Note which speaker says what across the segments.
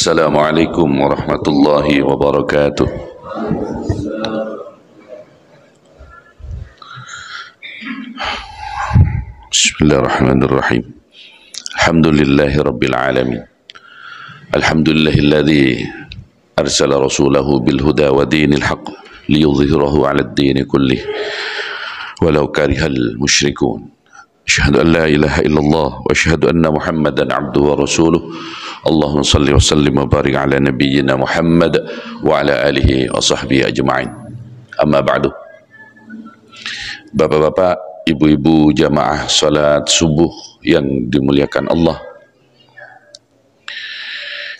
Speaker 1: Assalamualaikum warahmatullahi wabarakatuh. Bismillahirrahmanirrahim. Alhamdulillahi rabbil alamin. Alhamdulillahilladzi arsala rasulahu bil huda wa dinil haqq liyudhhirahu 'ala ad-din kullih walau karihal musyrikun. Asyhadu an la ilaha illallah wa asyhadu anna Muhammadan abduhu wa rasuluh. Allahumma salli wa sallim wa barik ala nabiyyina Muhammad wa ala alihi wa sahbihi ajma'in. Amma ba'du. Bapak-bapak, ibu-ibu jamaah salat subuh yang dimuliakan Allah.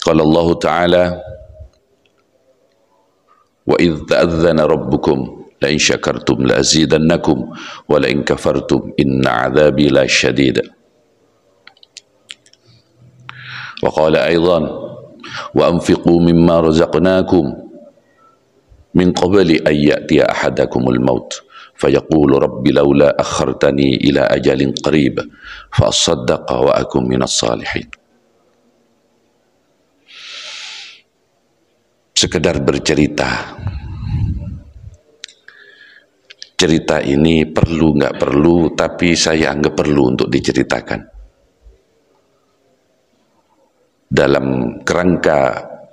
Speaker 1: Qala Allah Ta'ala, wa idh ta'adzana rabbukum la in syakartum la azidannakum wa la in kafartum inna 'adzabi la syadid. Wa qala aidan wa anfiqu mimma razaqnakum min qabli an ya'tiya ahadakumul maut fayaqulu rabbi laula akhartani ila ajalin qarib fa asaddaqa wa akum minas salihin. Sekedar bercerita. Cerita ini perlu nggak perlu, tapi saya anggap perlu untuk diceritakan. Dalam kerangka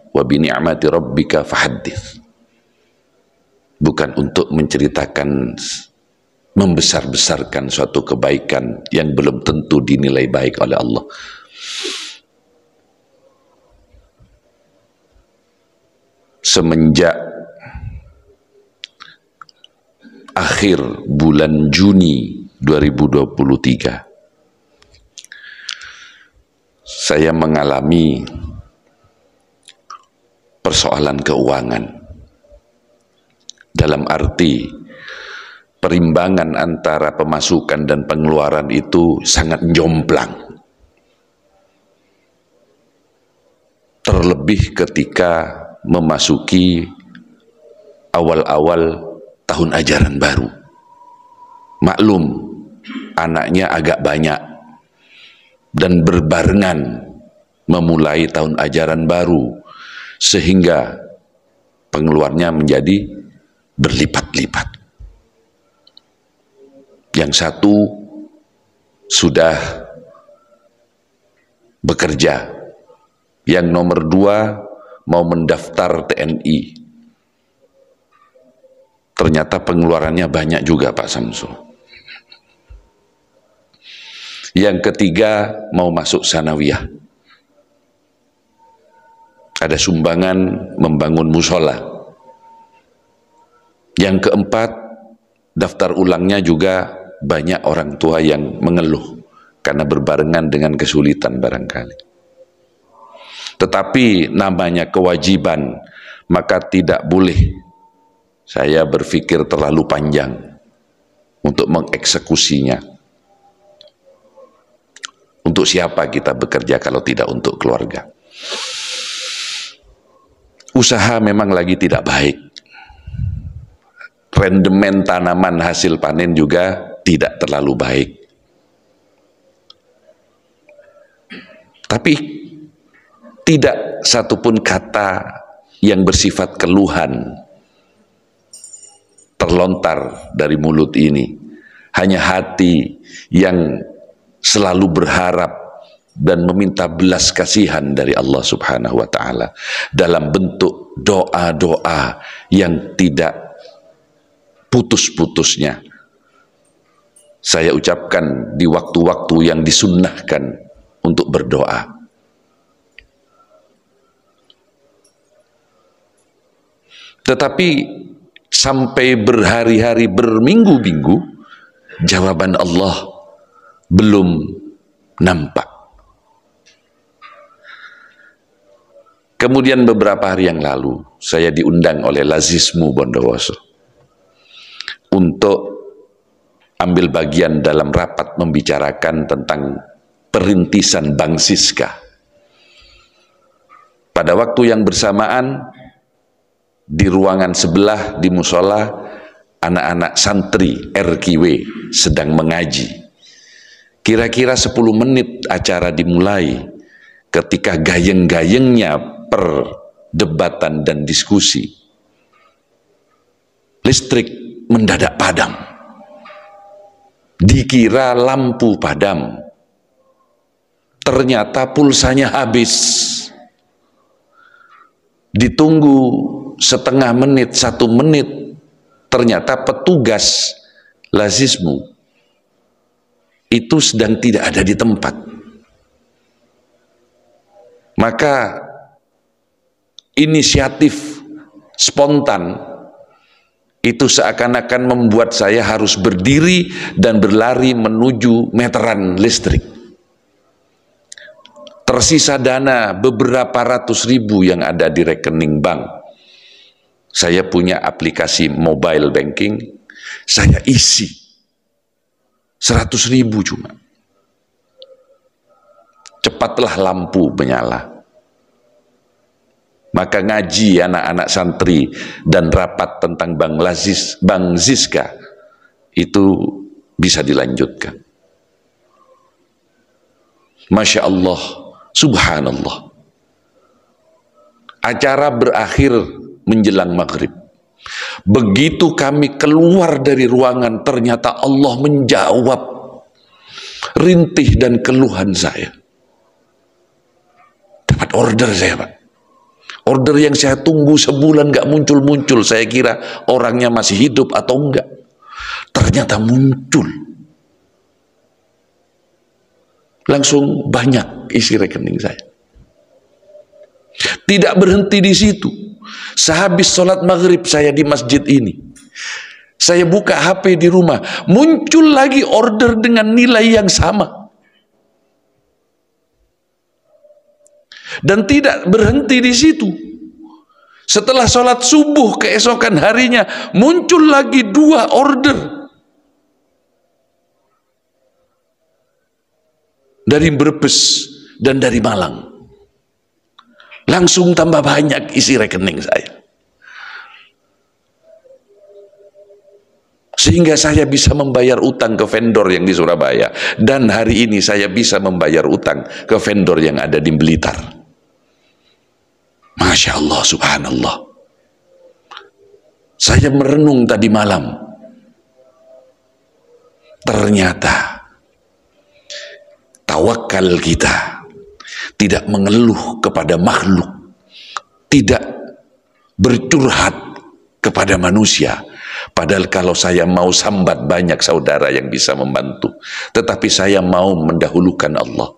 Speaker 1: wa bi ni'mati rabbika fahaddits. Bukan untuk menceritakan, membesar-besarkan suatu kebaikan yang belum tentu dinilai baik oleh Allah. Semenjak akhir bulan Juni 2023 saya mengalami persoalan keuangan, dalam arti perimbangan antara pemasukan dan pengeluaran itu sangat jomplang, terlebih ketika memasuki awal-awal tahun ajaran baru. Maklum, anaknya agak banyak dan berbarengan memulai tahun ajaran baru, sehingga pengeluarannya menjadi berlipat-lipat. Yang satu sudah bekerja, yang nomor dua mau mendaftar TNI. Ternyata pengeluarannya banyak juga Pak Samsul. Yang ketiga mau masuk sanawiyah. Ada sumbangan membangun musola. Yang keempat, daftar ulangnya juga banyak orang tua yang mengeluh karena berbarengan dengan kesulitan barangkali. Tetapi namanya kewajiban, maka tidak boleh saya berpikir terlalu panjang untuk mengeksekusinya. Untuk siapa kita bekerja kalau tidak untuk keluarga? Usaha memang lagi tidak baik. Rendemen tanaman hasil panen juga tidak terlalu baik. Tapi tidak satupun kata yang bersifat keluhan terlontar dari mulut ini. Hanya hati yang selalu berharap dan meminta belas kasihan dari Allah Subhanahu wa ta'ala dalam bentuk doa-doa yang tidak putus-putusnya saya ucapkan di waktu-waktu yang disunnahkan untuk berdoa. Tetapi sampai berhari-hari, berminggu-minggu, jawaban Allah belum nampak. Kemudian beberapa hari yang lalu saya diundang oleh Lazismu Bondowoso untuk ambil bagian dalam rapat membicarakan tentang perintisan Bank Siska. Pada waktu yang bersamaan di ruangan sebelah di musola anak-anak santri RKW sedang mengaji. Kira-kira 10 menit acara dimulai ketika gayeng-gayengnya perdebatan dan diskusi, listrik mendadak padam. Dikira lampu padam, ternyata pulsanya habis. Ditunggu setengah menit, 1 menit, ternyata petugas Lazismu itu sedang tidak ada di tempat. Maka inisiatif spontan itu seakan-akan membuat saya harus berdiri dan berlari menuju meteran listrik. Tersisa dana beberapa ratus ribu yang ada di rekening bank. Saya punya aplikasi mobile banking, saya isi 100 ribu cuma. Cepatlah lampu menyala. Maka ngaji anak-anak santri dan rapat tentang Bank Ziska itu bisa dilanjutkan. Masya Allah, subhanallah. Acara berakhir menjelang maghrib. Begitu kami keluar dari ruangan, ternyata Allah menjawab rintih dan keluhan saya. Dapat order saya, Pak. Order yang saya tunggu sebulan gak muncul-muncul. Saya kira orangnya masih hidup atau enggak. Ternyata muncul. Langsung banyak isi rekening saya. Tidak berhenti di situ. Sehabis sholat maghrib saya di masjid ini, saya buka HP di rumah, muncul lagi order dengan nilai yang sama. Dan tidak berhenti di situ. Setelah sholat subuh keesokan harinya, muncul lagi 2 order. Dari Brebes dan dari Malang. Langsung tambah banyak isi rekening saya. Sehingga saya bisa membayar utang ke vendor yang di Surabaya. Dan hari ini saya bisa membayar utang ke vendor yang ada di Blitar. Masya Allah, subhanallah. Saya merenung tadi malam. Ternyata tawakal kita tidak mengeluh kepada makhluk, tidak bercurhat kepada manusia. Padahal kalau saya mau sambat, banyak saudara yang bisa membantu. Tetapi saya mau mendahulukan Allah.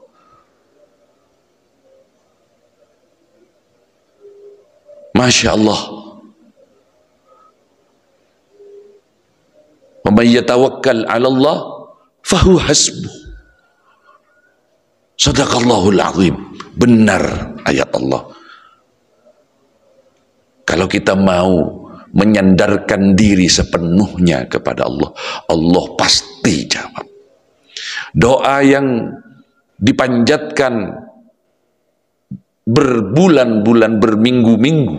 Speaker 1: Masya Allah. Wa may yatawakkal 'ala Allah fahuwa hasbuh. Shadaqallahul azim. Benar ayat Allah. Kalau kita mau menyandarkan diri sepenuhnya kepada Allah, Allah pasti jawab. Doa yang dipanjatkan berbulan-bulan, berminggu-minggu,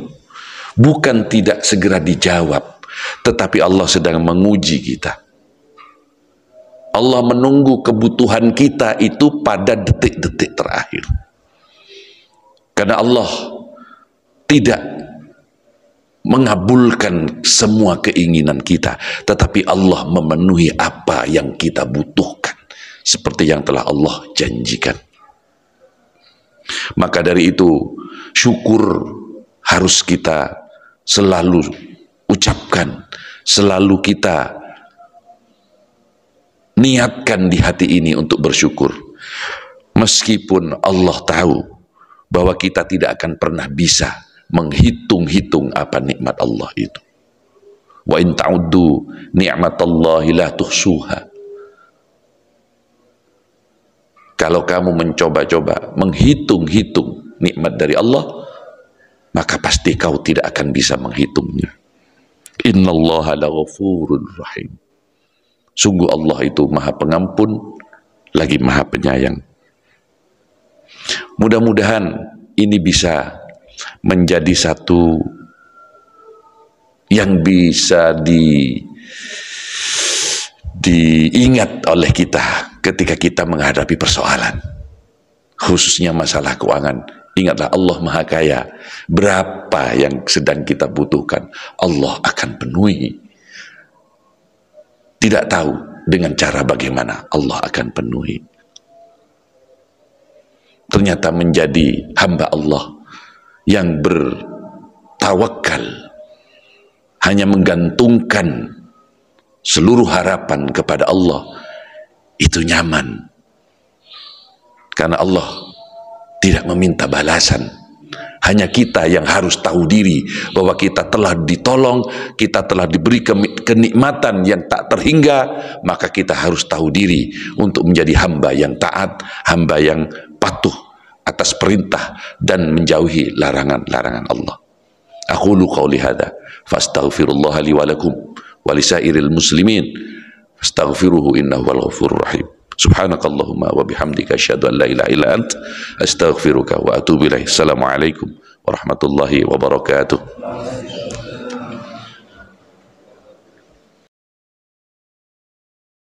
Speaker 1: bukan tidak segera dijawab, tetapi Allah sedang menguji kita. Allah menunggu kebutuhan kita itu pada detik-detik terakhir. Karena Allah tidak mengabulkan semua keinginan kita, tetapi Allah memenuhi apa yang kita butuhkan, seperti yang telah Allah janjikan. Maka dari itu, syukur harus kita selalu ucapkan, selalu kita niatkan di hati ini untuk bersyukur. Meskipun Allah tahu bahwa kita tidak akan pernah bisa menghitung-hitung apa nikmat Allah itu. Wa in ta'uddu ni'matallahi la tuhsuha. Kalau kamu mencoba-coba menghitung-hitung nikmat dari Allah, maka pasti kau tidak akan bisa menghitungnya. Innallaha laghafurur rahim. Sungguh Allah itu Maha Pengampun lagi Maha Penyayang. Mudah-mudahan ini bisa menjadi satu yang bisa diingat oleh kita ketika kita menghadapi persoalan, khususnya masalah keuangan. Ingatlah Allah Maha Kaya. Berapa yang sedang kita butuhkan, Allah akan penuhi. Tidak tahu dengan cara bagaimana, Allah akan penuhi. Ternyata menjadi hamba Allah yang bertawakal, hanya menggantungkan seluruh harapan kepada Allah, itu nyaman. Karena Allah tidak meminta balasan. Hanya kita yang harus tahu diri bahwa kita telah ditolong, kita telah diberi kenikmatan yang tak terhingga, maka kita harus tahu diri untuk menjadi hamba yang taat, hamba yang patuh atas perintah dan menjauhi larangan-larangan Allah. Aqulu qauli hadza fastaghfirullah li wa lakum wa lisairil muslimin fastaghfiruhu innahu wal ghafurur rahim. Subhanakallahumma wa bihamdika asyhadu an la ilaha illa ant astaghfiruka wa atubu ilaik. Assalamualaikum warahmatullahi wabarakatuh.